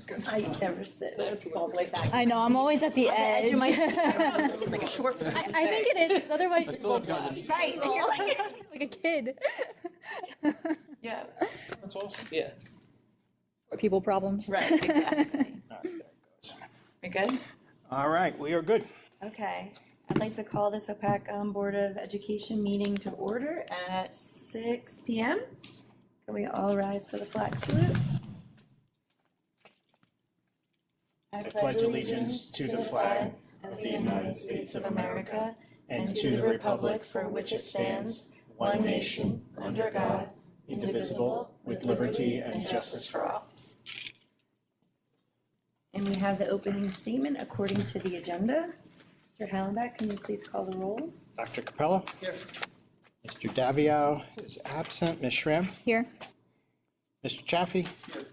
good. I never sit all the way back. I know, I'm always at the edge. Edge of my seat. It's like a short. I think it is, 'cause otherwise you just go Right, and you're like, like a kid. yeah, That's awesome. Yeah. Or people problems. right, exactly. All right, there it goes. We're good? All right, we are good. Okay. I'd like to call this Hopatcong Board of Education meeting to order at 6 p.m. Can we all rise for the flag salute? I pledge allegiance to the flag of the United States of America and to the republic for which it stands, one nation, under God, indivisible, with liberty and justice for all. And we have the opening statement according to the agenda. Mr. Hallenbeck, can you please call the roll? Dr. Capella? Here. Mr. Davio is absent. Ms. Schramm? Here. Mr. Chaffee? Here.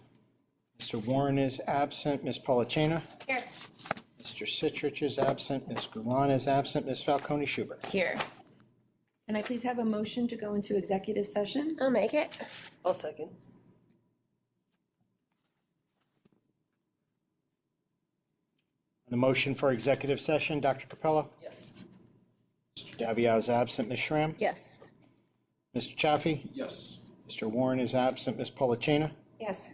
Mr. Warren is absent. Ms. Polachina? Here. Mr. Citrich is absent. Ms. Gulan is absent. Ms. Falcone Schubert? Here. Can I please have a motion to go into executive session? I'll make it. I'll second. The motion for executive session, Dr. Capella? Yes. Mr. Davio is absent. Ms. Schramm? Yes. Mr. Chaffee? Yes. Mr. Warren is absent. Ms. Polachina? Yes.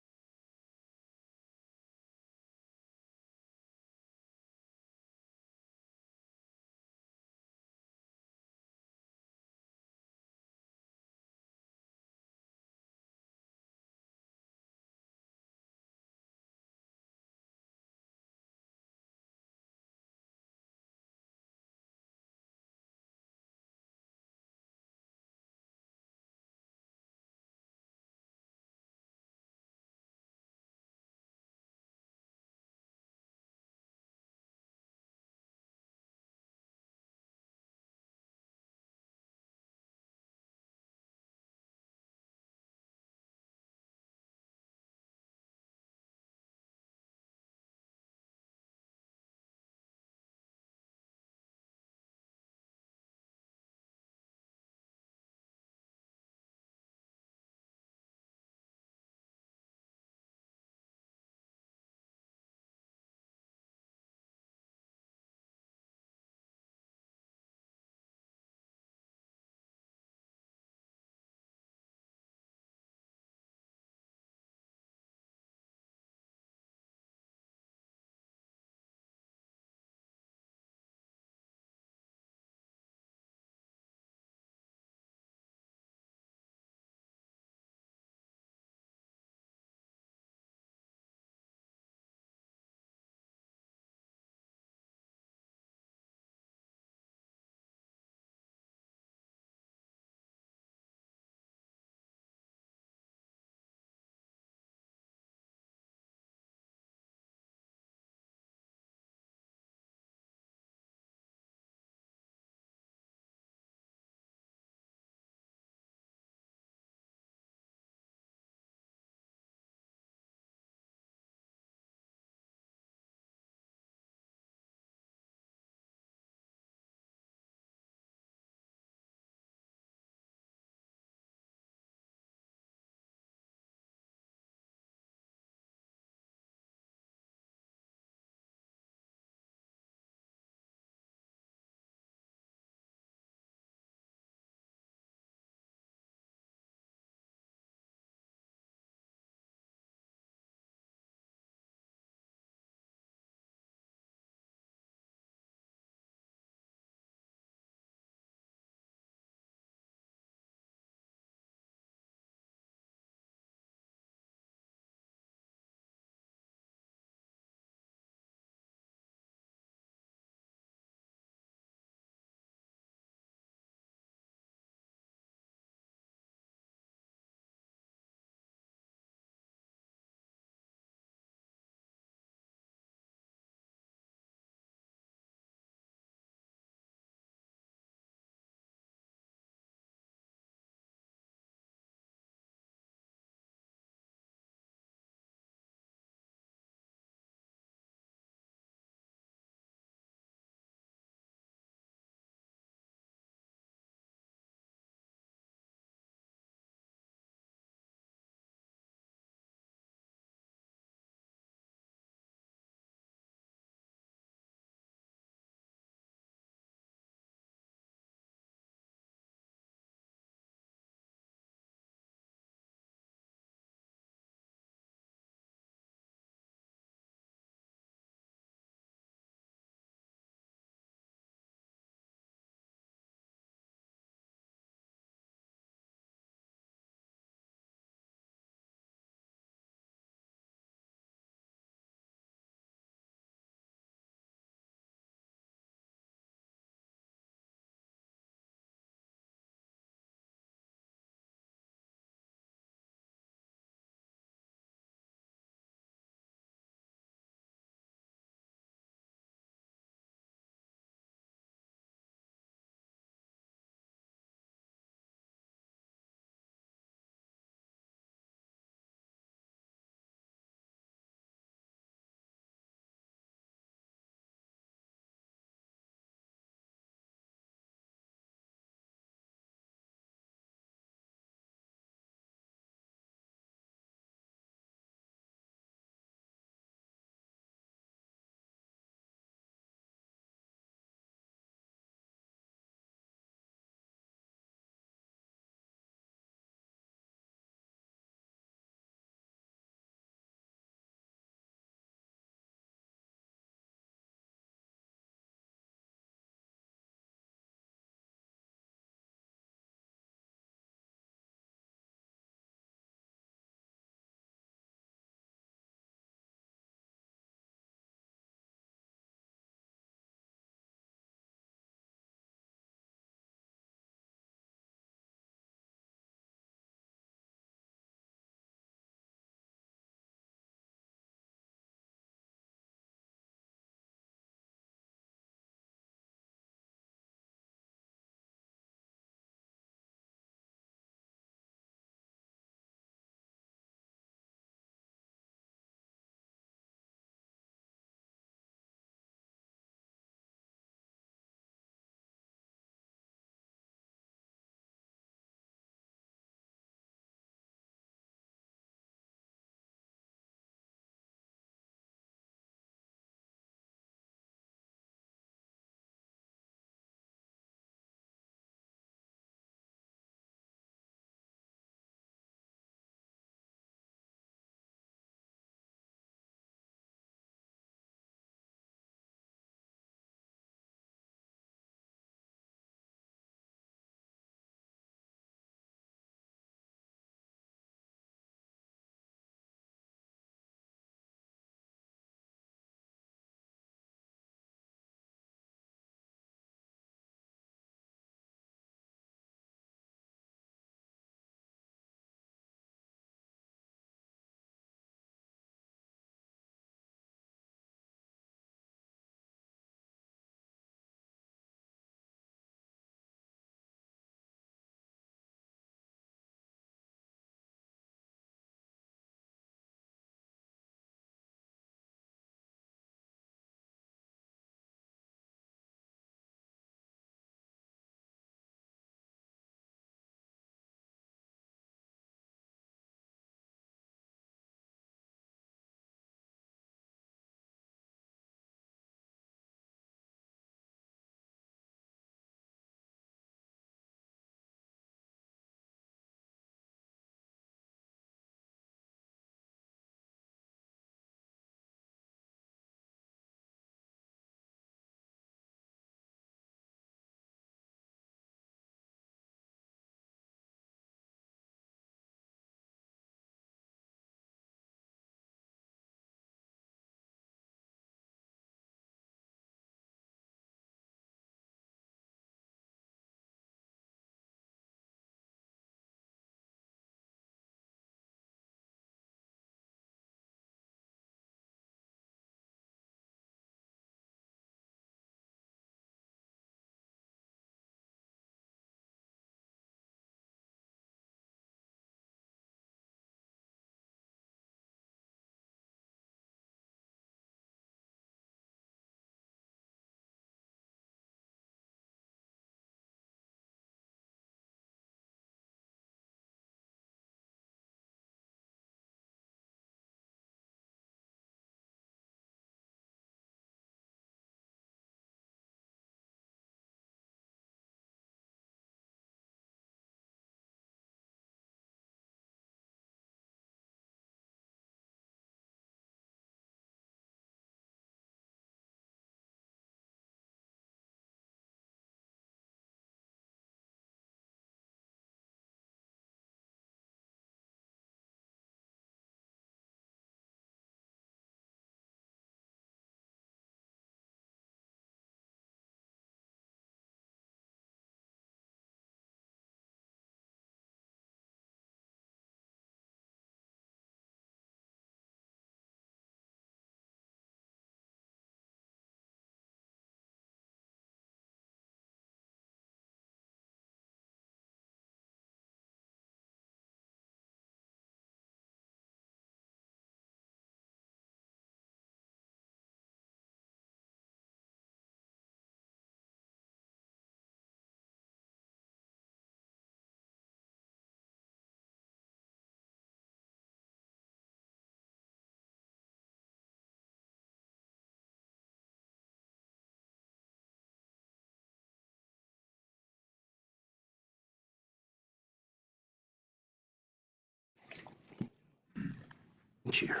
Cheer.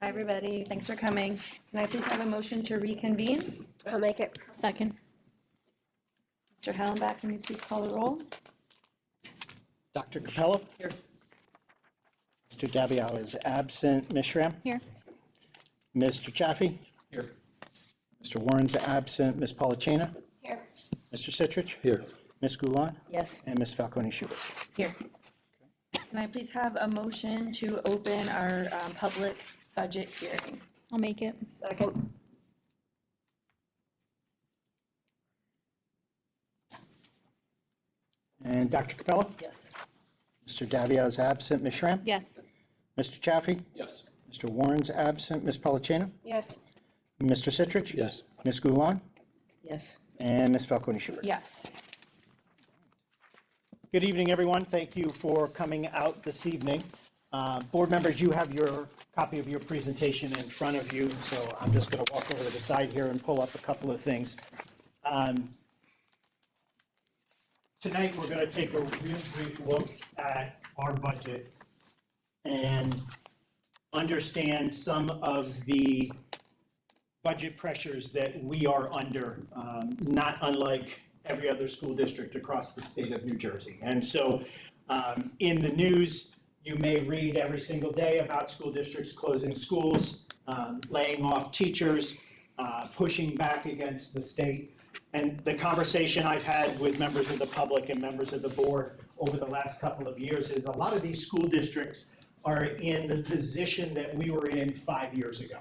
Hi, everybody. Thanks for coming. Can I please have a motion to reconvene? I'll make it. Second. Mr. Hallenbach, can you please call the roll? Dr. Capello? Here. Mr. Daviau is absent. Ms. Schramm? Here. Mr. Chaffee? Here. Mr. Warren's absent. Ms. Polachina? Here. Mr. Citrich? Here. Ms. Gulon? Yes. And Ms. Falcone Schubert. Here. Can I please have a motion to open our public budget hearing? I'll make it. Second. And Dr. Capello? Yes. Mr. Daviau is absent. Ms. Schramm? Yes. Mr. Chaffee? Yes. Mr. Warren's absent. Ms. Polachina? Yes. Mr. Citrich? Yes. Ms. Gulon? Yes. And Ms. Falcone Schubert. Yes. Good evening, everyone. Thank you for coming out this evening. Board members, you have your copy of your presentation in front of you, so I'm just going to walk over to the side here and pull up a couple of things. Tonight, we're going to take a real brief look at our budget and understand some of the budget pressures that we are under, not unlike every other school district across the state of New Jersey. And so in the news, you may read every single day about school districts closing schools, laying off teachers, pushing back against the state. And the conversation I've had with members of the public and members of the board over the last couple of years is a lot of these school districts are in the position that we were in 5 years ago,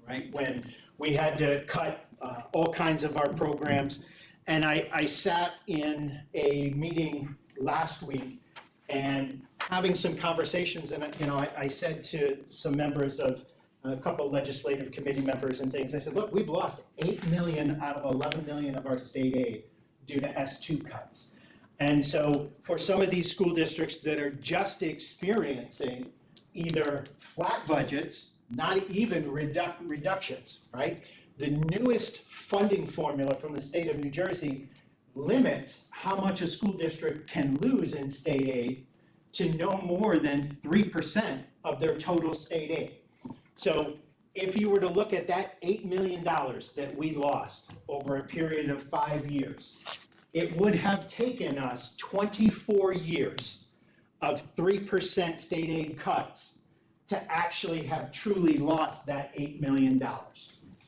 right? When we had to cut all kinds of our programs. And I sat in a meeting last week and having some conversations, and I said to some members of a couple legislative committee members and things, I said, look, we've lost 8 million out of 11 million of our state aid due to S2 cuts. And so for some of these school districts that are just experiencing either flat budgets, not even reductions, right? The newest funding formula from the state of New Jersey limits how much a school district can lose in state aid to no more than 3% of their total state aid. So if you were to look at that $8 million that we lost over a period of 5 years, it would have taken us 24 years of 3% state aid cuts to actually have truly lost that $8 million.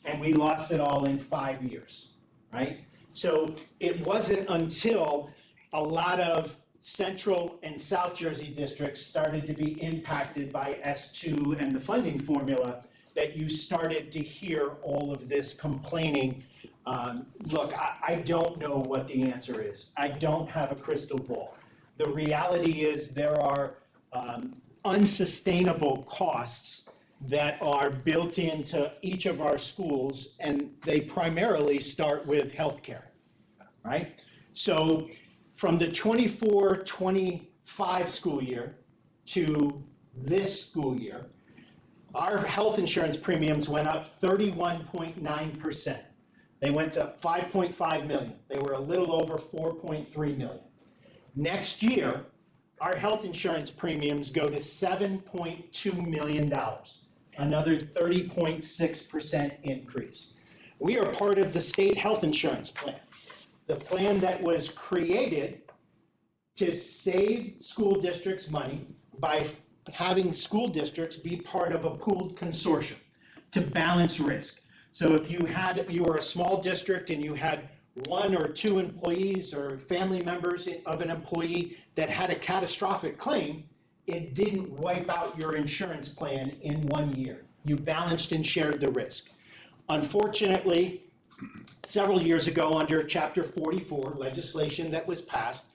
And we lost it all in 5 years, right? So it wasn't until a lot of Central and South Jersey districts started to be impacted by S2 and the funding formula that you started to hear all of this complaining. Look, I don't know what the answer is. I don't have a crystal ball. The reality is there are unsustainable costs that are built into each of our schools, and they primarily start with healthcare, right? So from the 24-25 school year to this school year, our health insurance premiums went up 31.9%. They went to 5.5 million. They were a little over 4.3 million. Next year, our health insurance premiums go to $7.2 million, another 30.6% increase. We are part of the state health insurance plan, the plan that was created to save school districts money by having school districts be part of a pooled consortium to balance risk. So if you were a small district and you had 1 or 2 employees or family members of an employee that had a catastrophic claim, it didn't wipe out your insurance plan in 1 year. You balanced and shared the risk. Unfortunately, several years ago under Chapter 44 legislation that was passed,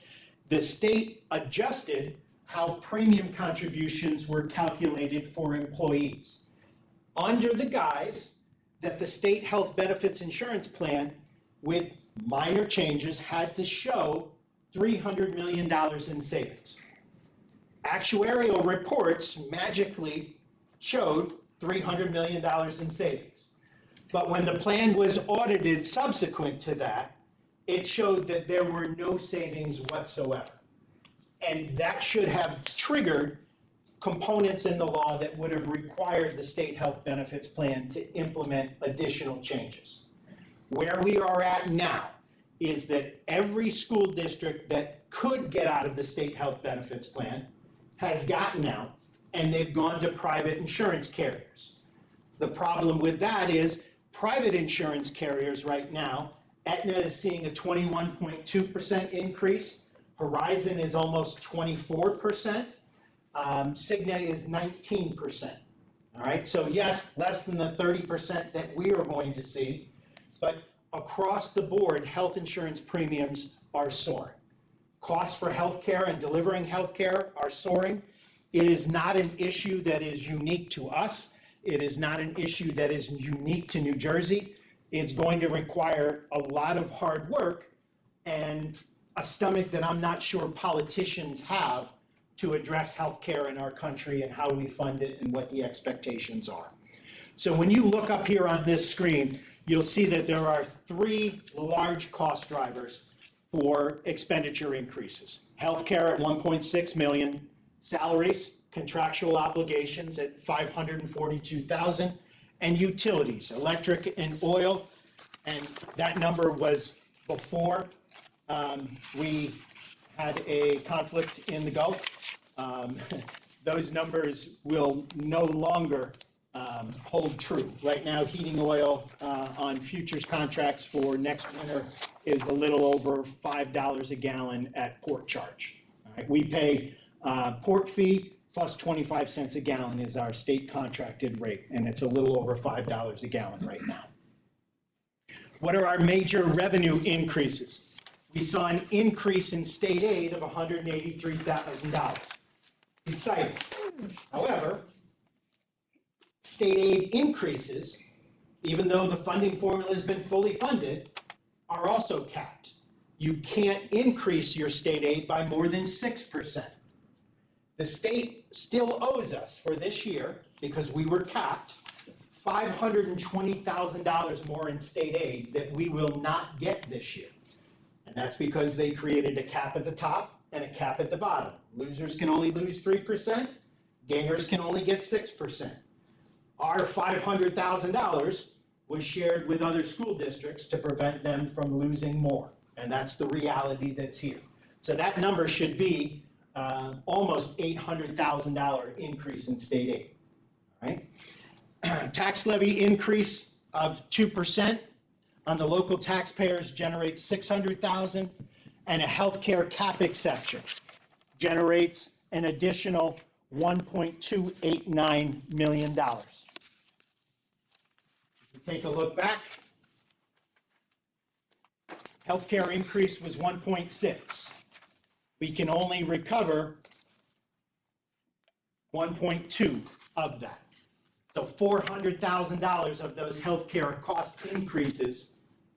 the state adjusted how premium contributions were calculated for employees under the guise that the state health benefits insurance plan with minor changes had to show $300 million in savings. Actuarial reports magically showed $300 million in savings. But when the plan was audited subsequent to that, it showed that there were no savings whatsoever. And that should have triggered components in the law that would have required the state health benefits plan to implement additional changes. Where we are at now is that every school district that could get out of the state health benefits plan has gotten out, and they've gone to private insurance carriers. The problem with that is private insurance carriers right now, Aetna is seeing a 21.2% increase. Horizon is almost 24%. Cigna is 19%. All right, so yes, less than the 30% that we are going to see, but across the board, health insurance premiums are soaring. Costs for healthcare and delivering healthcare are soaring. It is not an issue that is unique to us. It is not an issue that is unique to New Jersey. It's going to require a lot of hard work and a stomach that I'm not sure politicians have to address healthcare in our country and how we fund it and what the expectations are. So when you look up here on this screen, you'll see that there are three large cost drivers for expenditure increases. Healthcare at 1.6 million, salaries, contractual obligations at 542,000, and utilities, electric and oil, and that number was before we had a conflict in the Gulf. Those numbers will no longer hold true. Right now, heating oil on futures contracts for next winter is a little over $5 a gallon at port charge. All right, we pay port fee plus 25 cents a gallon is our state contracted rate, and it's a little over $5 a gallon right now. What are our major revenue increases? We saw an increase in state aid of $183,000. Exciting. However, state aid increases, even though the funding formula has been fully funded, are also capped. You can't increase your state aid by more than 6%. The state still owes us for this year, because we were capped, $520,000 more in state aid that we will not get this year. And that's because they created a cap at the top and a cap at the bottom. Losers can only lose 3%, gainers can only get 6%. Our $500,000 was shared with other school districts to prevent them from losing more. And that's the reality that's here. So that number should be almost $800,000 increase in state aid, all right? Tax levy increase of 2% on the local taxpayers generates $600,000, and a healthcare cap exception generates an additional $1.289 million. If you take a look back, healthcare increase was 1.6. We can only recover 1.2 of that. So $400,000 of those healthcare cost increases,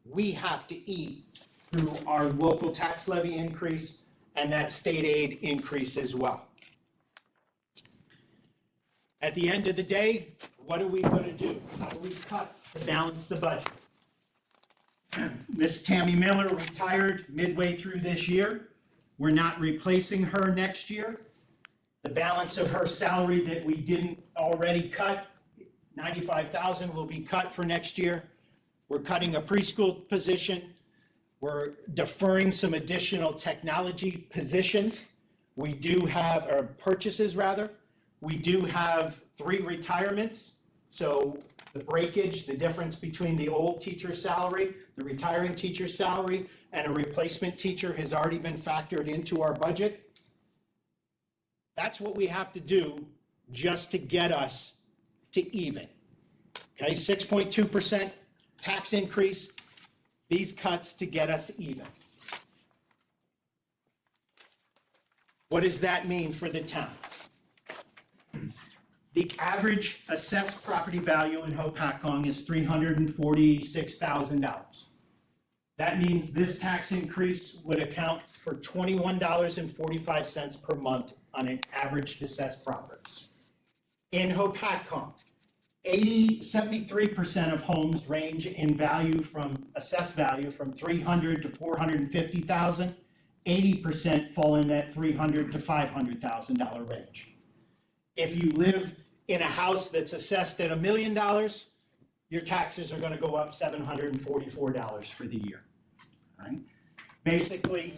we have to eat through our local tax levy increase and that state aid increase as well. At the end of the day, what are we going to do? How do we cut to balance the budget? Miss Tammy Miller retired midway through this year. We're not replacing her next year. The balance of her salary that we didn't already cut, $95,000, will be cut for next year. We're cutting a preschool position. We're deferring some additional technology positions. We do have, or purchases rather. We do have 3 retirements. So the breakage, the difference between the old teacher's salary, the retiring teacher's salary, and a replacement teacher has already been factored into our budget. That's what we have to do just to get us to even. Okay, 6.2% tax increase, these cuts to get us even. What does that mean for the town? The average assessed property value in Hopatcong is $346,000. That means this tax increase would account for $21.45 per month on an average assessed property. In Hopatcong, 73% of homes range in value from assessed value from $300,000 to $450,000. 80% fall in that $300,000 to $500,000 range. If you live in a house that's assessed at $1 million, your taxes are gonna go up $744 for the year, all right? Basically,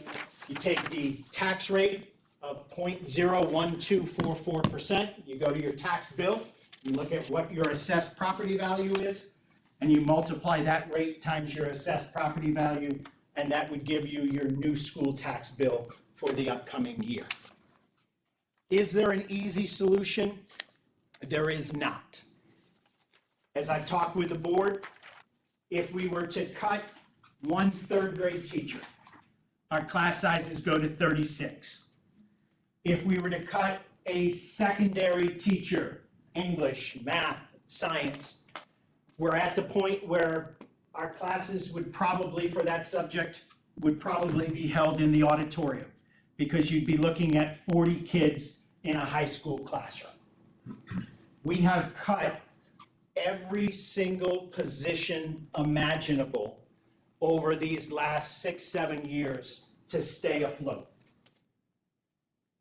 you take the tax rate of 0.01244%, you go to your tax bill, you look at what your assessed property value is, and you multiply that rate times your assessed property value, and that would give you your new school tax bill for the upcoming year. Is there an easy solution? There is not. As I've talked with the board, if we were to cut one third grade teacher, our class sizes go to 36. If we were to cut a secondary teacher, English, math, science, we're at the point where our classes would probably, for that subject, would probably be held in the auditorium, because you'd be looking at 40 kids in a high school classroom. We have cut every single position imaginable over these last 6-7 years to stay afloat.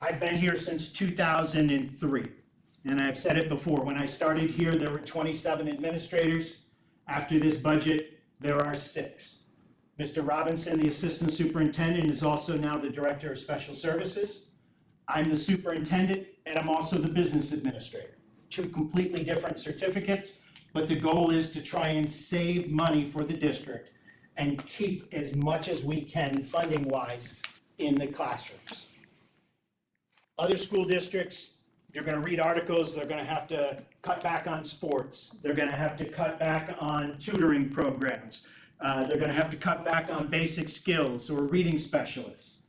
I've been here since 2003, and I've said it before. When I started here, there were 27 administrators. After this budget, there are 6. Mr. Robinson, the assistant superintendent, is also now the director of special services. I'm the superintendent, and I'm also the business administrator. 2 completely different certificates, but the goal is to try and save money for the district and keep as much as we can funding-wise in the classrooms. Other school districts, you're gonna read articles, they're gonna have to cut back on sports. They're gonna have to cut back on tutoring programs. They're gonna have to cut back on basic skills or reading specialists.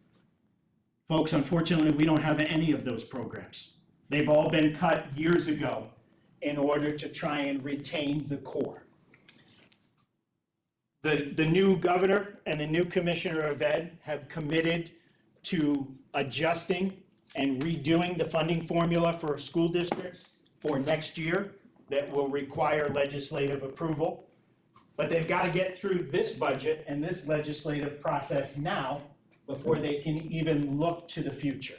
Folks, unfortunately, we don't have any of those programs. They've all been cut years ago in order to try and retain the core. The new governor and the new commissioner of ed have committed to adjusting and redoing the funding formula for school districts for next year that will require legislative approval. But they've got to get through this budget and this legislative process now before they can even look to the future.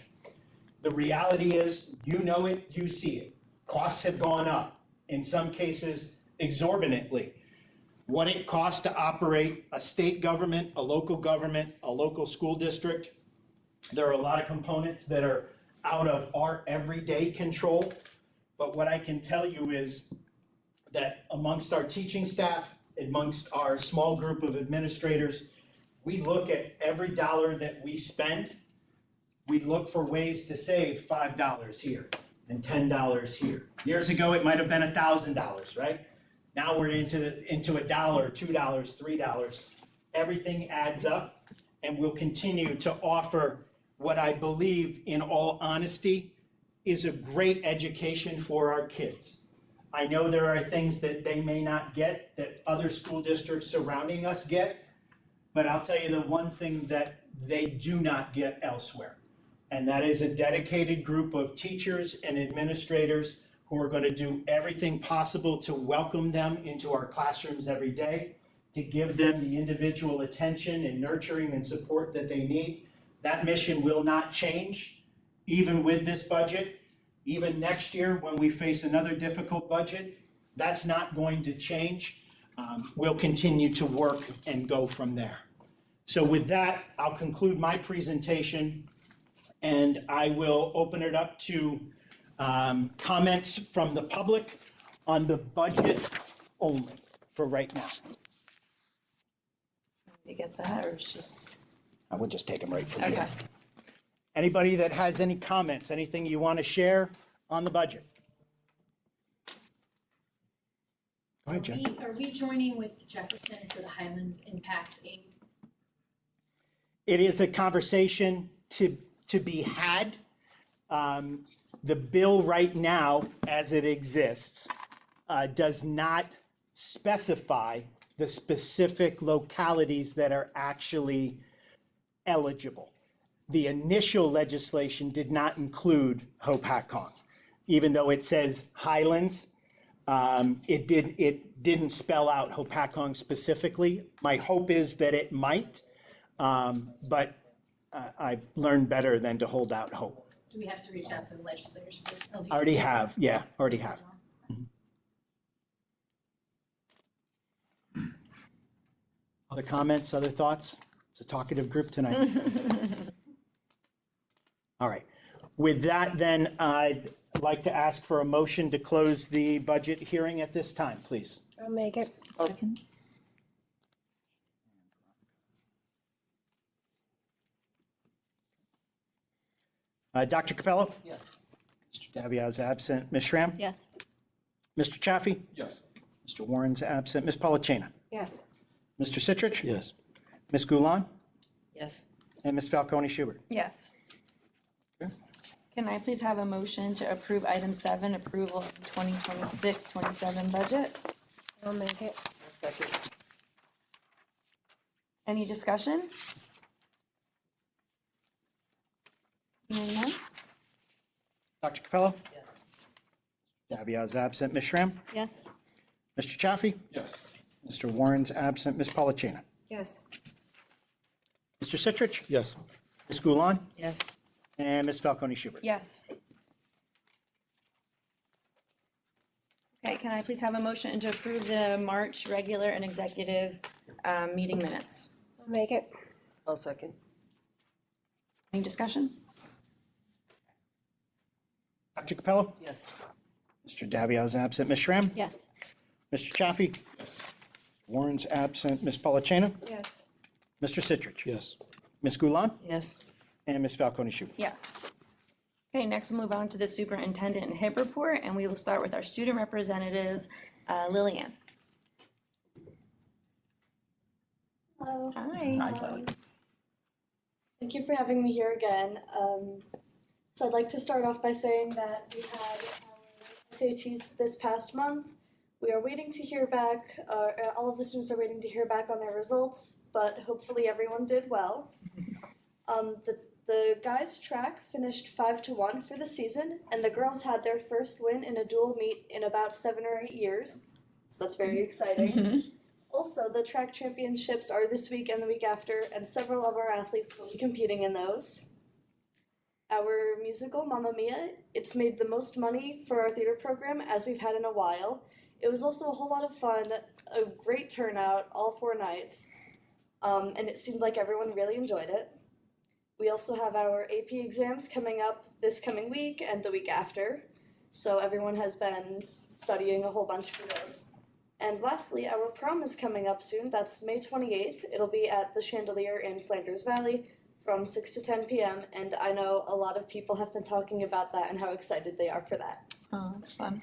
The reality is, you know it, you see it. Costs have gone up, in some cases exorbitantly. What it costs to operate a state government, a local school district, there are a lot of components that are out of our everyday control. But what I can tell you is that amongst our teaching staff, amongst our small group of administrators, we look at every dollar that we spend. We look for ways to save $5 here and $10 here. Years ago, it might have been $1,000, right? Now we're into $1, $2, $3. Everything adds up, and we'll continue to offer what I believe, in all honesty, is a great education for our kids. I know there are things that they may not get that other school districts surrounding us get, but I'll tell you the one thing that they do not get elsewhere, and that is a dedicated group of teachers and administrators who are going to do everything possible to welcome them into our classrooms every day, to give them the individual attention and nurturing and support that they need. That mission will not change, even with this budget. Even next year, when we face another difficult budget, that's not going to change. We'll continue to work and go from there. So with that, I'll conclude my presentation, and I will open it up to comments from the public on the budget only for right now. You get that, or it's just, I will just take them right from here. okay. Anybody that has any comments, anything you want to share on the budget? Go ahead, Jen. Are we joining with Jefferson for the Highlands Impact Aid? It is a conversation to be had. The bill right now, as it exists, does not specify the specific localities that are actually eligible. The initial legislation did not include Hopatcong, even though it says Highlands. It didn't spell out Hopatcong specifically. My hope is that it might, but I've learned better than to hold out hope. Do we have to reach out to the legislators for LGBTQ? Already have. Other comments, other thoughts? It's a talkative group tonight. All right. With that, then, I'd like to ask for a motion to close the budget hearing at this time, please. I'll make it. Second. Dr. Capello? Yes. Mr. Davia is absent. Ms. Schramm? Yes. Mr. Chaffee? Yes. Mr. Warren's absent. Ms. Polachina? Yes. Mr. Citrich? Yes. Ms. Goulan? Yes. And Ms. Falcone Schubert? Yes. Okay. Can I please have a motion to approve item 7, approval of 2026-27 budget? I'll make it. Second. Any discussion? Hearing none? Dr. Capello? Yes. Davia is absent. Ms. Schramm? Yes. Mr. Chaffee? Yes. Mr. Warren's absent. Ms. Polachina? Yes. Mr. Citrich? Yes. Ms. Goulan? Yes. And Ms. Falcone Schubert? Yes. Okay, can I please have a motion to approve the March regular and executive meeting minutes? I'll make it. I'll second. Any discussion? Dr. Capello? Yes. Mr. Davia is absent. Ms. Schramm? Yes. Mr. Chaffee? Yes. Warren's absent. Ms. Polachina? Yes. Mr. Citrich? Yes. Ms. Goulan? Yes. And Ms. Falcone Schubert? Yes. Okay, next we'll move on to the superintendent and HIB report, and we will start with our student representatives, Lillian. Hello. Hi. Thank you for having me here again. So I'd like to start off by saying that we had our SATs this past month. We are waiting to hear back, all of the students are waiting to hear back on their results, but hopefully everyone did well. The guys' track finished 5-1 for the season, and the girls had their first win in a dual meet in about 7 or 8 years. So that's very exciting. Also, the track championships are this week and the week after, and several of our athletes will be competing in those. Our musical, Mamma Mia, it's made the most money for our theater program as we've had in a while. It was also a whole lot of fun, a great turnout, all 4 nights, and it seemed like everyone really enjoyed it. We also have our AP exams coming up this coming week and the week after, so everyone has been studying a whole bunch for those. And lastly, our prom is coming up soon. That's May 28th. It'll be at the Chandelier in Flanders Valley from 6 to 10 p.m. And I know a lot of people have been talking about that and how excited they are for that. Oh, that's fun.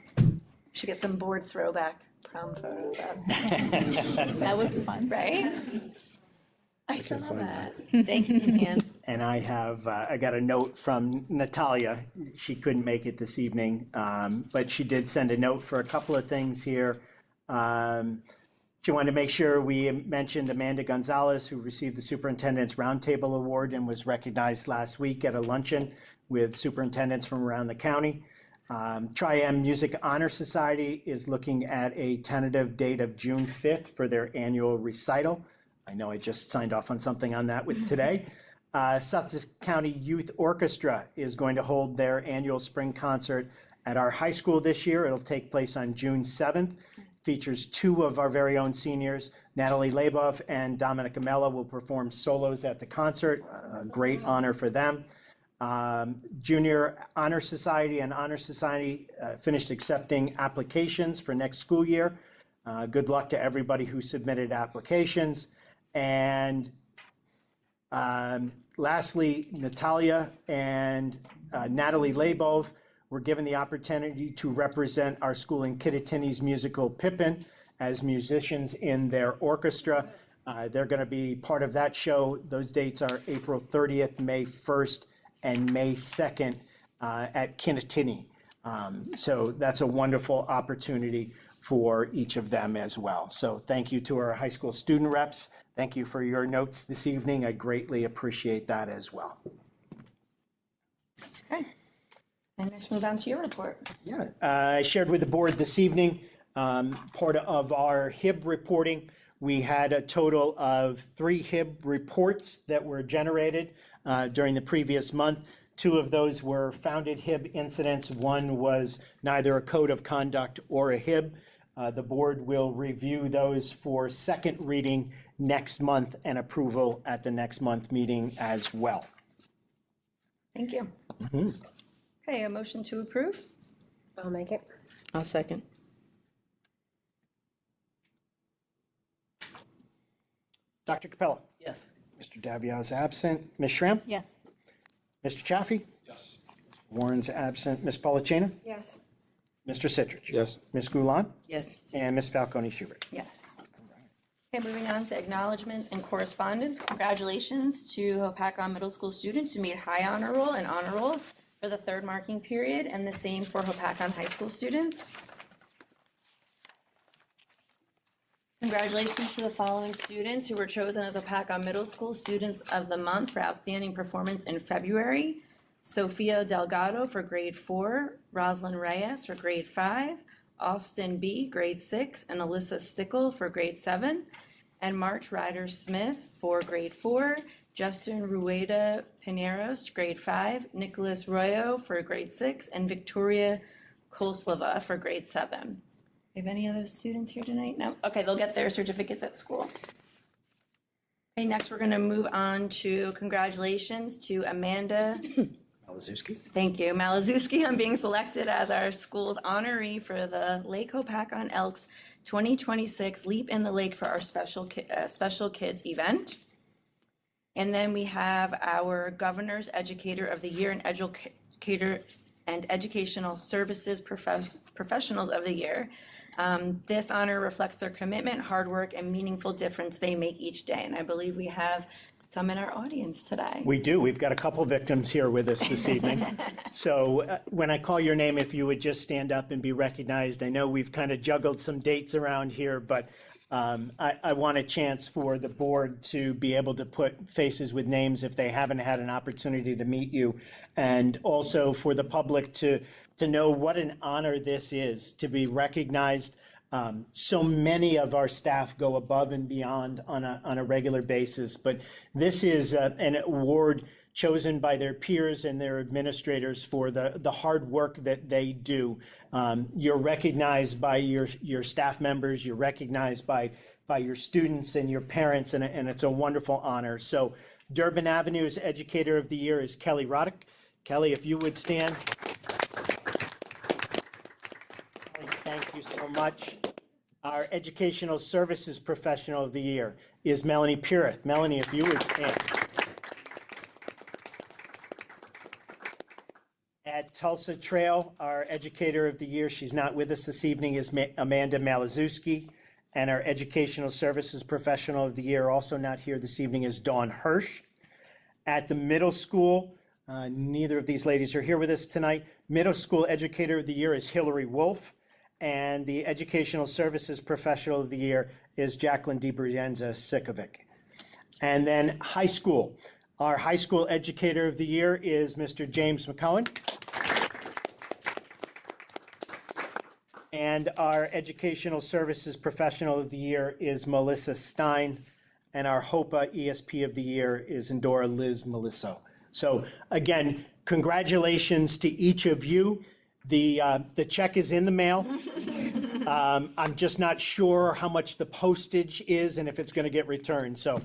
Should get some board throwback prom photos up. That would be fun. Right? I saw that. Thank you, Ann. And I got a note from Natalia. She couldn't make it this evening, but she did send a note for a couple of things here. She wanted to make sure we mentioned Amanda Gonzalez, who received the Superintendent's Roundtable Award and was recognized last week at a luncheon with superintendents from around the county. Tri-M Music Honor Society is looking at a tentative date of June 5th for their annual recital. I know I just signed off on something on that with today. Sussex County Youth Orchestra is going to hold their annual spring concert at our high school this year. It'll take place on June 7th. Features 2 of our very own seniors, Natalie Laboff and Dominica Mella, will perform solos at the concert. A great honor for them. Junior Honor Society and Honor Society finished accepting applications for next school year. Good luck to everybody who submitted applications. And lastly, Natalia and Natalie Laboff were given the opportunity to represent our school in Kittatinny's musical Pippin as musicians in their orchestra. They're going to be part of that show. Those dates are April 30th, May 1st, and May 2nd at Kittatinny. So that's a wonderful opportunity for each of them as well. So thank you to our high school student reps. Thank you for your notes this evening. I greatly appreciate that as well. Okay. And next move on to your report. Yeah, I shared with the board this evening, part of our HIB reporting. We had a total of 3 HIB reports that were generated during the previous month. 2 of those were founded HIB incidents. 1 was neither a code of conduct or a HIB. The board will review those for second reading next month and approval at the next month meeting as well. Thank you. Okay, a motion to approve? I'll make it. I'll second. Dr. Capella? Yes. Mr. Davio is absent. Ms. Schramm? Yes. Mr. Chaffee? Yes. Warren's absent. Ms. Polachina? Yes. Mr. Citrich? Yes. Ms. Gulon? Yes. And Ms. Falcone Schubert. Yes. Okay, moving on to acknowledgements and correspondence. Congratulations to Hopatcong Middle School students who made high honor roll and honor roll for the 3rd marking period, and the same for Hopatcong High School students. Congratulations to the following students who were chosen as Hopatcong Middle School Students of the Month for outstanding performance in February. Sofia Delgado for grade 4, Roslyn Reyes for grade 5, Austin B, grade 6, and Alyssa Stickle for grade 7, and March Ryder Smith for grade 4, Justin Rueda Pineros, grade 5, Nicholas Royo for grade 6, and Victoria Koslova for grade 7. We have any other students here tonight? No? Okay, they'll get their certificates at school. Okay, next we're going to move on to congratulations to Amanda Malazewski. Thank you, Malazewski, on being selected as our school's honoree for the Lake Hopatcong Elks 2026 Leap in the Lake for our special kids event. And then we have our Governor's Educator of the Year and Educator and Educational Services Professionals of the Year. This honor reflects their commitment, hard work, and meaningful difference they make each day. And I believe we have some in our audience today. We do. We've got a couple victims here with us this evening. So when I call your name, if you would just stand up and be recognized. I know we've kind of juggled some dates around here, but I want a chance for the board to be able to put faces with names if they haven't had an opportunity to meet you, and also for the public to know what an honor this is, to be recognized. So many of our staff go above and beyond on a regular basis, but this is an award chosen by their peers and their administrators for the hard work that they do. You're recognized by your staff members, you're recognized by your students and your parents, and it's a wonderful honor. So Durban Avenue's Educator of the Year is Kelly Roddick. Kelly, if you would stand. Thank you so much. Our Educational Services Professional of the Year is Melanie Purith. Melanie, if you would stand. At Tulsa Trail, our Educator of the Year, she's not with us this evening, is Amanda Malazewski. And our Educational Services Professional of the Year, also not here this evening, is Dawn Hirsch. At the middle school, neither of these ladies are here with us tonight. Middle School Educator of the Year is Hillary Wolf. And the Educational Services Professional of the Year is Jacqueline DiBrienza Sikovic. And then high school. Our High School Educator of the Year is Mr. James McCohen. And our Educational Services Professional of the Year is Melissa Stein. And our HOPA ESP of the Year is Endora Liz Melisso. So again, congratulations to each of you. The check is in the mail. I'm just not sure how much the postage is and if it's going to get returned. So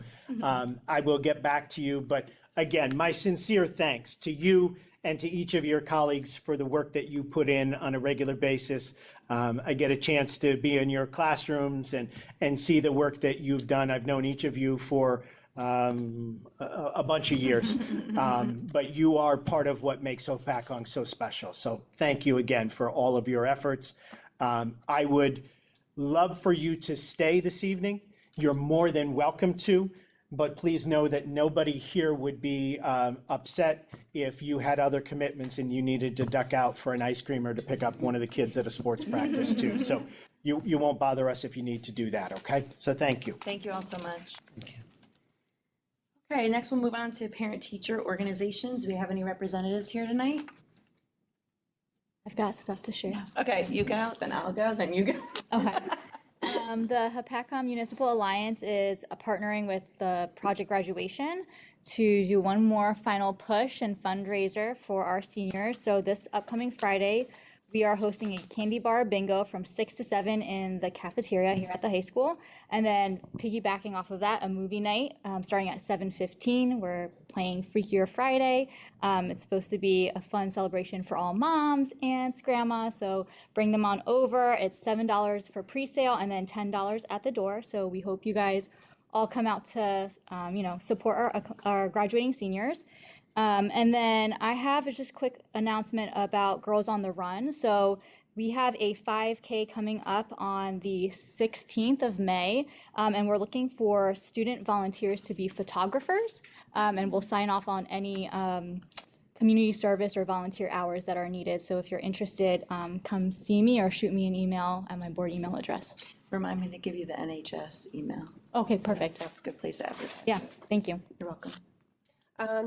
I will get back to you. But again, my sincere thanks to you and to each of your colleagues for the work that you put in on a regular basis. I get a chance to be in your classrooms and see the work that you've done. I've known each of you for a bunch of years, but you are part of what makes Hopatcong so special. So thank you again for all of your efforts. I would love for you to stay this evening. You're more than welcome to, but please know that nobody here would be upset if you had other commitments and you needed to duck out for an ice cream or to pick up one of the kids at a sports practice too. So you won't bother us if you need to do that, okay? So thank you. Thank you all so much. Okay, next we'll move on to parent-teacher organizations. Do we have any representatives here tonight? I've got stuff to share. Okay, you go, then I'll go, then you go. Okay. The Hopatcong Municipal Alliance is partnering with the Project Graduation to do one more final push and fundraiser for our seniors. So this upcoming Friday, we are hosting a candy bar bingo from 6 to 7 in the cafeteria here at the high school. And then piggybacking off of that, a movie night starting at 7:15. We're playing Freakier Friday. It's supposed to be a fun celebration for all moms, aunts, grandma. So bring them on over. It's $7 for pre-sale and then $10 at the door. So we hope you guys all come out to, support our graduating seniors. And then I have just a quick announcement about Girls on the Run. So we have a 5K coming up on the 16th of May, and we're looking for student volunteers to be photographers, and we'll sign off on any community service or volunteer hours that are needed. So if you're interested, come see me or shoot me an email at my board email address. Remind me to give you the NHS email. Okay, perfect. That's a good place to advertise. Yeah, thank you. You're welcome.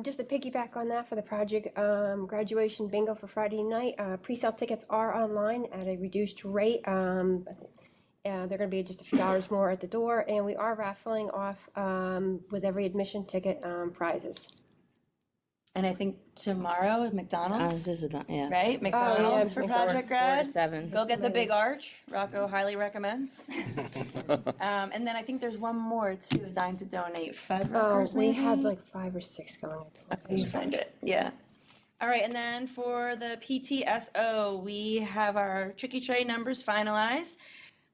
Just to piggyback on that for the project graduation bingo for Friday night, pre-sale tickets are online at a reduced rate. They're going to be just a few dollars more at the door, and we are raffling off with every admission ticket prizes. And I think tomorrow at McDonald's, This is about, yeah. right? McDonald's for McDonald's, Project Grad. 7. Go get the big arch. Rocco highly recommends. And then I think there's one more too, Dine to Donate. Fuddruckers, We maybe? had like 5 or 6 going. Okay, you find it. Yeah. All right, and then for the PTSO, we have our Tricky Tray numbers finalized.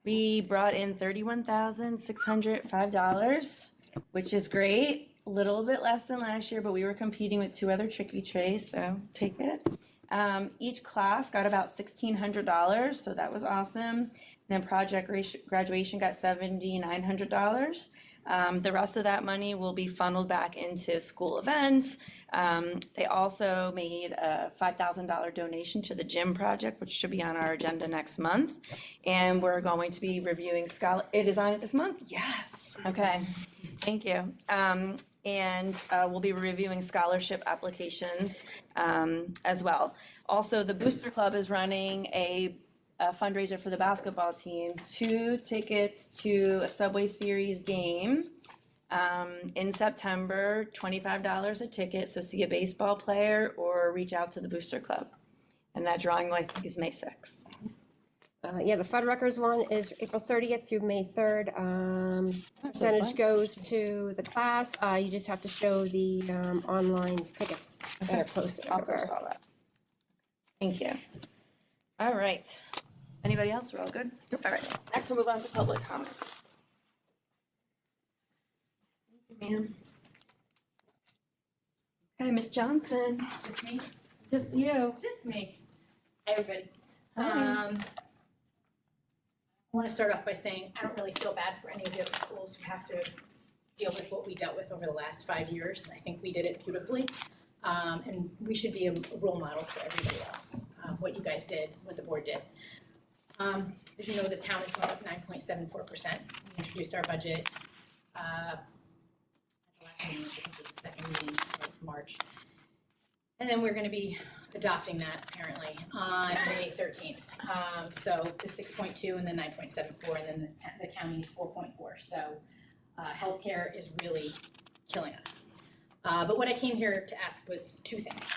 We brought in $31,605, which is great. A little bit less than last year, but we were competing with 2 other Tricky Trays, so take it. Each class got about $1,600, so that was awesome. And then Project Graduation got $7,900. The rest of that money will be funneled back into school events. They also made a $5,000 donation to the gym project, which should be on our agenda next month. And we're going to be reviewing It is on it this month? Yes. Okay. Thank you. And we'll be reviewing scholarship applications as well. Also, the Booster Club is running a fundraiser for the basketball team. 2 tickets to a Subway Series game in September, $25 a ticket. So see a baseball player or reach out to the Booster Club. And that drawing, I think, is May 6th. The Fuddruckers one is April 30th through May 3rd. Percentage goes to the class. You just have to show the online tickets that are posted. I'll post all that. Thank you. All right. Anybody else? We're all good? All right. Next, we'll move on to public comments. Thank you, ma'am. Okay, Ms. Johnson. Just me? Just you. Just me. Hi, everybody. Hi. I want to start off by saying I don't really feel bad for any of the other schools who have to deal with what we dealt with over the last 5 years. I think we did it beautifully. And we should be a role model for everybody else, what you guys did, what the board did. As you know, the town is going up 9.74%. We introduced our budget at the last meeting, I think it was the second meeting of March. And then we're going to be adopting that apparently on May 13th. So the 6.2 and then 9.74 and then the county's 4.4. So healthcare is really killing us. But what I came here to ask was 2 things.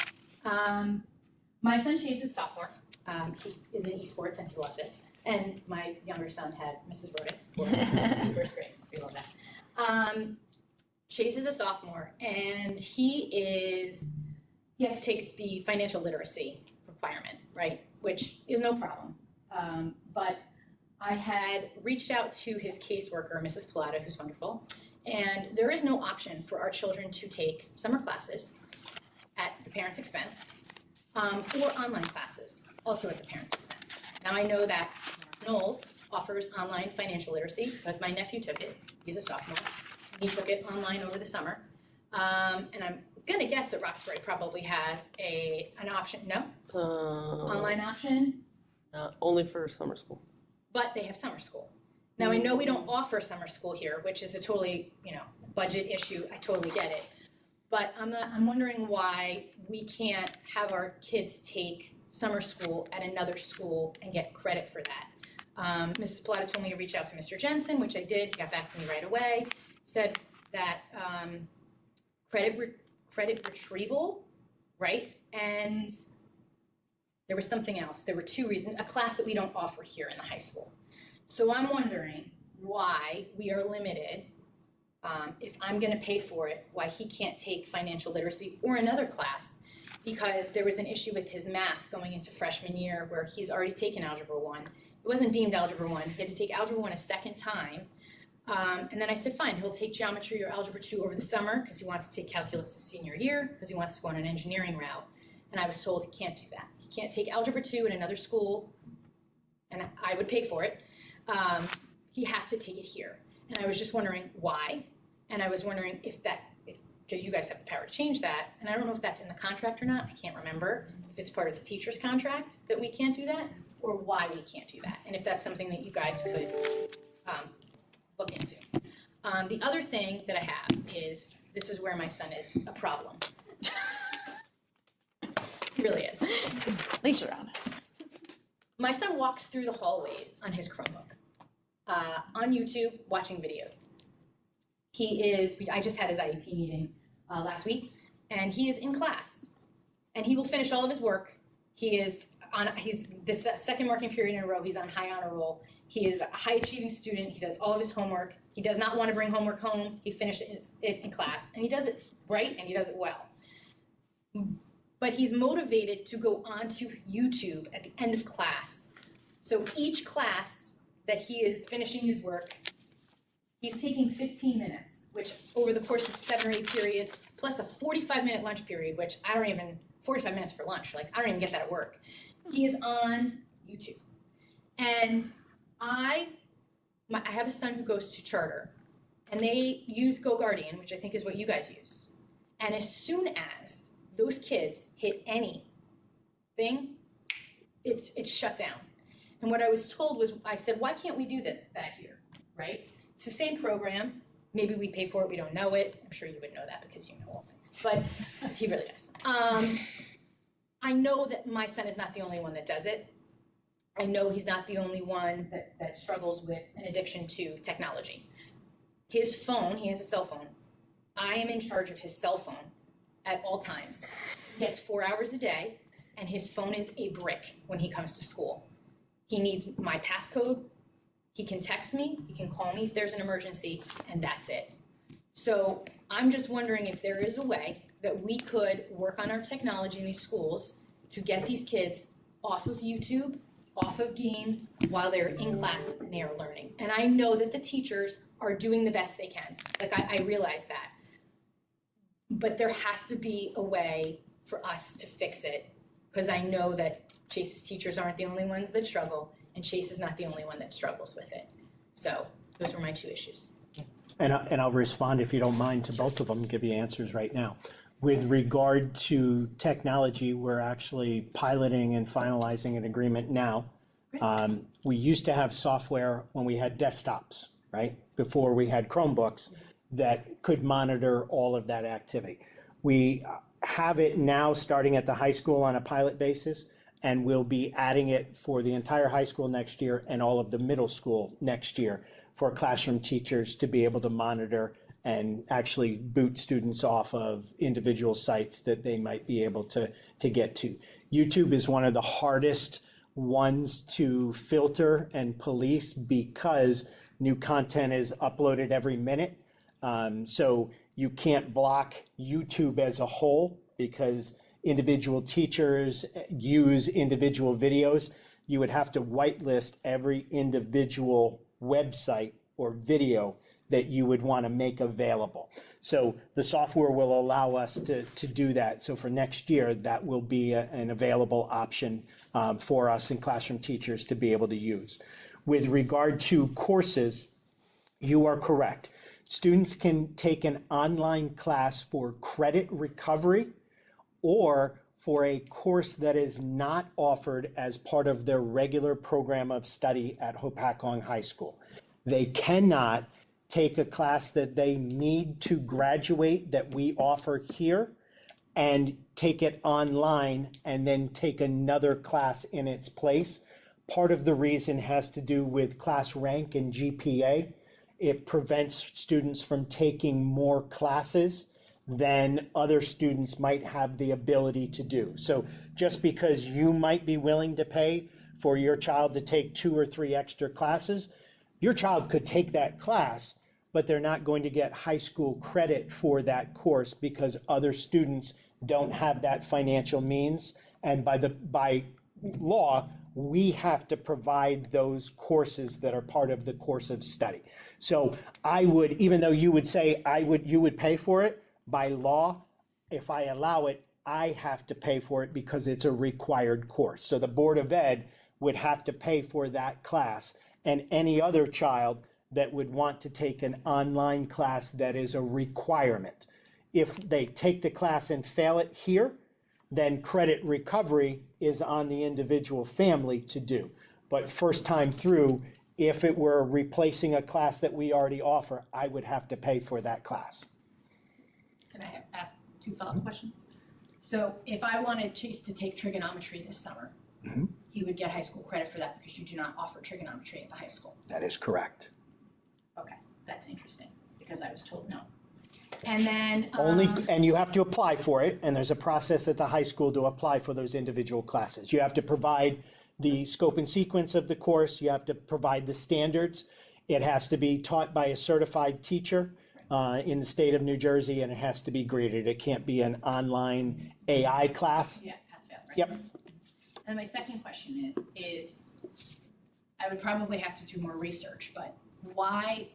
My son Chase is sophomore. He is in esports and he loves it. And my younger son had Mrs. Roddick for first grade. We love that. Chase is a sophomore and he has to take the financial literacy requirement, right? Which is no problem. But I had reached out to his caseworker, Mrs. Pilata, who's wonderful. And there is no option for our children to take summer classes at the parent's expense, or online classes, also at the parent's expense. Now I know that Knowles offers online financial literacy because my nephew took it. He's a sophomore. He took it online over the summer. And I'm gonna guess that Roxbury probably has an option, no? Online option, Only for summer school. but they have summer school. Now, I know we don't offer summer school here, which is a totally, budget issue, I totally get it. But I'm wondering why we can't have our kids take summer school at another school and get credit for that. Mrs. Pilata told me to reach out to Mr. Jensen, which I did. He got back to me right away. Said that credit retrieval, right? And there was something else. There were two reasons. A class that we don't offer here in the high school. So I'm wondering why we are limited. If I'm going to pay for it, why he can't take financial literacy or another class, because there was an issue with his math going into freshman year where he's already taken Algebra 1. It wasn't deemed Algebra 1. He had to take Algebra 1 a second time. And then I said, fine, he'll take Geometry or Algebra 2 over the summer because he wants to take Calculus his senior year because he wants to go on an engineering route. And I was told he can't do that. He can't take Algebra 2 in another school, and I would pay for it. He has to take it here. And I was just wondering why. And I was wondering because you guys have the power to change that, and I don't know if that's in the contract or not, I can't remember, if it's part of the teacher's contract that we can't do that, or why we can't do that, and if that's something that you guys could look into. The other thing that I have is, this is where my son is a problem. He really is. At least you're honest. My son walks through the hallways on his Chromebook, on YouTube, watching videos. I just had his IEP meeting last week, and he is in class, and he will finish all of his work. He's the second working period in a row, he's on high honor roll. He is a high achieving student. He does all of his homework. He does not want to bring homework home. He finishes it in class, and he does it right, and he does it well. But he's motivated to go onto YouTube at the end of class. So each class that he is finishing his work, he's taking 15 minutes, which over the course of 7 or 8 periods, plus a 45-minute lunch period, which 45 minutes for lunch, I don't even get that at work. He is on YouTube. And I have a son who goes to charter, and they use Go Guardian, which I think is what you guys use. And as soon as those kids hit anything, it's shut down. And what I was told was, I said, why can't we do that here, right? It's the same program. Maybe we pay for it, we don't know it. I'm sure you would know that because you know all things, but he really does. I know that my son is not the only one that does it. I know he's not the only one that struggles with an addiction to technology. His phone, he has a cell phone. I am in charge of his cell phone at all times. He gets 4 hours a day, and his phone is a brick when he comes to school. He needs my passcode. He can text me, he can call me if there's an emergency, and that's it. So I'm just wondering if there is a way that we could work on our technology in these schools to get these kids off of YouTube, off of games, while they're in class and they are learning. And I know that the teachers are doing the best they can. I realize that. But there has to be a way for us to fix it, because I know that Chase's teachers aren't the only ones that struggle, and Chase is not the only one that struggles with it. So those were my 2 issues. And I'll respond, if you don't mind, to both of them, give you answers right now. With regard to technology, we're actually piloting and finalizing an agreement now. We used to have software when we had desktops, right? Before we had Chromebooks that could monitor all of that activity. We have it now starting at the high school on a pilot basis, and we'll be adding it for the entire high school next year and all of the middle school next year for classroom teachers to be able to monitor and actually boot students off of individual sites that they might be able to get to. YouTube is one of the hardest ones to filter and police because new content is uploaded every minute. So you can't block YouTube as a whole because individual teachers use individual videos. You would have to whitelist every individual website or video that you would want to make available. So the software will allow us to do that. So for next year, that will be an available option for us and classroom teachers to be able to use. With regard to courses, you are correct. Students can take an online class for credit recovery or for a course that is not offered as part of their regular program of study at Hopatcong High School. They cannot take a class that they need to graduate that we offer here and take it online and then take another class in its place. Part of the reason has to do with class rank and GPA. It prevents students from taking more classes than other students might have the ability to do. So just because you might be willing to pay for your child to take 2 or 3 extra classes, your child could take that class, but they're not going to get high school credit for that course because other students don't have that financial means. And by law, we have to provide those courses that are part of the course of study. So I would, even though you would say you would pay for it, by law, if I allow it, I have to pay for it because it's a required course. So the Board of Ed would have to pay for that class, and any other child that would want to take an online class that is a requirement. If they take the class and fail it here, then credit recovery is on the individual family to do. But first time through, if it were replacing a class that we already offer, I would have to pay for that class. Can I ask 2 follow-up questions? So if I wanted Chase to take trigonometry this summer, he would get high school credit for that because you do not offer trigonometry at the high school. That is correct. Okay, that's interesting, because I was told no. And then, And you have to apply for it, and there's a process at the high school to apply for those individual classes. You have to provide the scope and sequence of the course, you have to provide the standards. It has to be taught by a certified teacher in the state of New Jersey, and it has to be graded. It can't be an online AI class. yeah, pass fail, right? Yep. And my second question is I would probably have to do more research, but why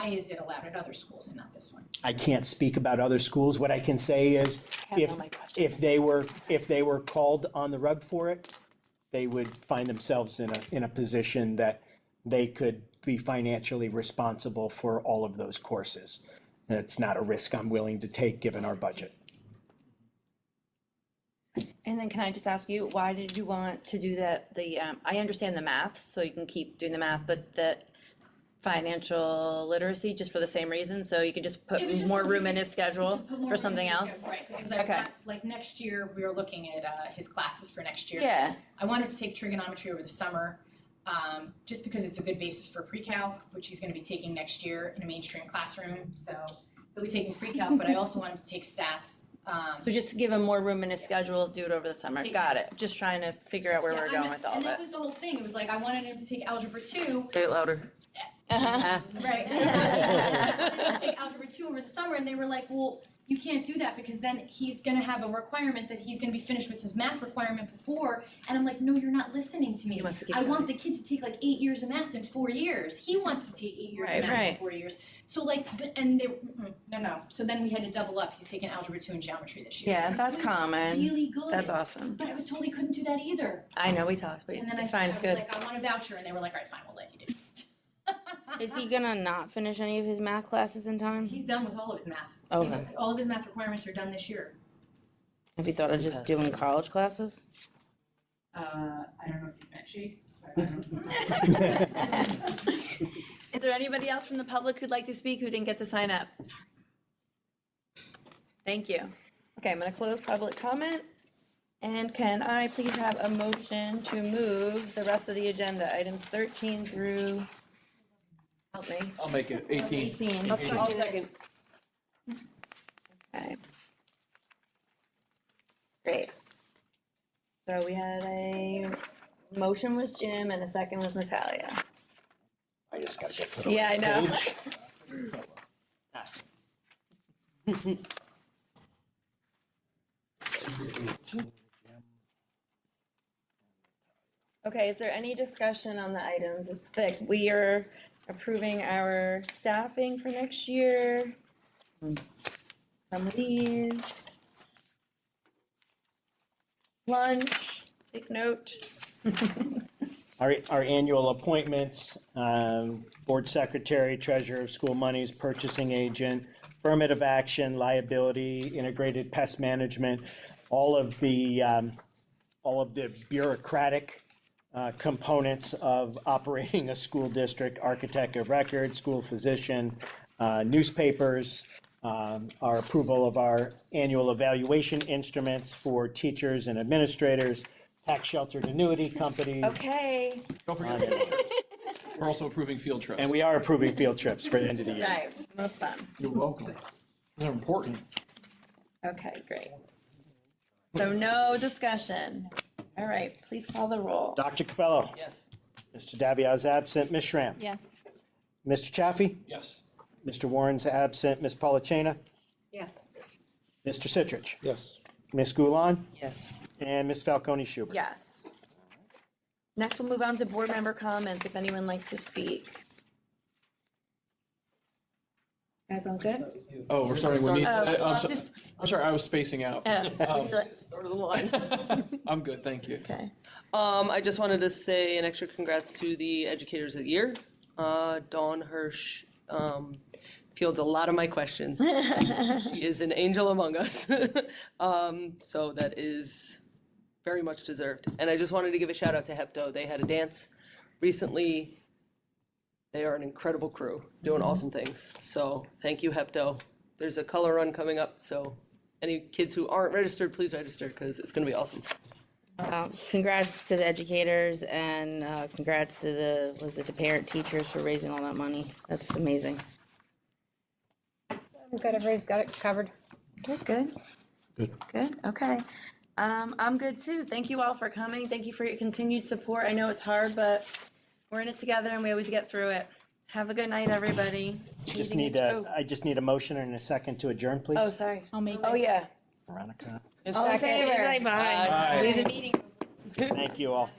is it allowed at other schools and not this one? I can't speak about other schools. What I can say is if they were called on the rug for it, they would find themselves in a position that they could be financially responsible for all of those courses. That's not a risk I'm willing to take given our budget. And then can I just ask you, why did you want to do that? I understand the math, so you can keep doing the math, but the financial literacy, just for the same reason, so you could just put It was just more so room we in could- his schedule To put more for in something his else? schedule, right, because I Okay. want, like, next year, we were looking at his classes for next year. Yeah, I wanted to take trigonometry over the summer, just because it's a good basis for pre-calc, which he's gonna be taking next year in a mainstream classroom, so he'll be taking pre-calc, but I also wanted to take stats. so just to give him more room in his schedule, do it over the summer. Take- Got it. Just trying to figure out where Yeah, we're I going mean, with all and of that it. was the whole thing, it was like, I wanted him to take algebra 2, Say it louder. Uh-huh. right? Let's take algebra 2 over the summer, and they were like, well, you can't do that because then he's gonna have a requirement that he's gonna be finished with his math requirement before, and I'm like, no, you're not listening to me. He wants to keep I want going. the kid to take like 8 years of math in 4 years. He wants to take 8 years Right, of math right. in 4 years. So like, and they, no. So then we had to double up. He's taking algebra 2 and geometry this year. Yeah, And that's I'm doing common. really good. That's awesome. But I was told he couldn't do that either. I know, we talked, but And then it's I fine, was it's good. like, I want a voucher, and they were like, all right, fine, we'll let you do. Is he gonna not finish any of his math classes in time? He's done with all of his math. Okay. All of his math requirements are done this year. Have you thought of just doing college classes? I don't know if you met Chase. but I don't know. Is there anybody else from the public who'd like to speak who didn't get to sign up? Thank you. Okay, I'm gonna close public comment. And can I please have a motion to move the rest of the agenda, items 13 through, help me, I'll make it 18. 18? I'll second. Okay. Great. So we had a motion was Jim and a second was Natalia. I just gotta get to the Yeah, I know. Okay, is there any discussion on the items? It's thick. We are approving our staffing for next year. Some of these. Lunch, take note. Our annual appointments, board secretary, treasurer of school monies, purchasing agent, affirmative action, liability, integrated pest management, all of the bureaucratic components of operating a school district, architect of record, school physician, newspapers, our approval of our annual evaluation instruments for teachers and administrators, tax sheltered annuity companies. Okay. Don't forget, we're also approving field trips. And we are approving field trips for the end of the year. Right, most fun. You're welcome. They're important. Okay, great. So no discussion. All right, please call the roll. Dr. Capello. Yes. Mr. Davia is absent. Ms. Schramm. Yes. Mr. Chaffee. Yes. Mr. Warren's absent. Ms. Polachina. Yes. Mr. Citrich. Yes. Ms. Gulon. Yes. And Ms. Falcone Schubert. Yes. Next, we'll move on to board member comments, if anyone would like to speak. Guys all good? Oh, we're starting with me. Oh, I'm sorry, I was spacing out. Start of the line. I'm good, thank you. Okay. I just wanted to say an extra congrats to the Educators of the Year. Dawn Hirsch fields a lot of my questions. She is an angel among us. So that is very much deserved. And I just wanted to give a shout out to Hepto. They had a dance recently. They are an incredible crew, doing awesome things. So thank you, Hepto. There's a color run coming up, so any kids who aren't registered, please register because it's going to be awesome. Congrats to the educators and congrats to the parent teachers for raising all that money. That's amazing. I'm good, everybody's got it covered. Good, good. Good. Good, okay. I'm good too. Thank you all for coming. Thank you for your continued support. I know it's hard, but we're in it together and we always get through it. Have a good night, everybody. I just need a motion and a second to adjourn, please. Oh, sorry. I'll make Oh, yeah. Veronica. All in favor? Bye. Bye. Leave the meeting. Thank you all.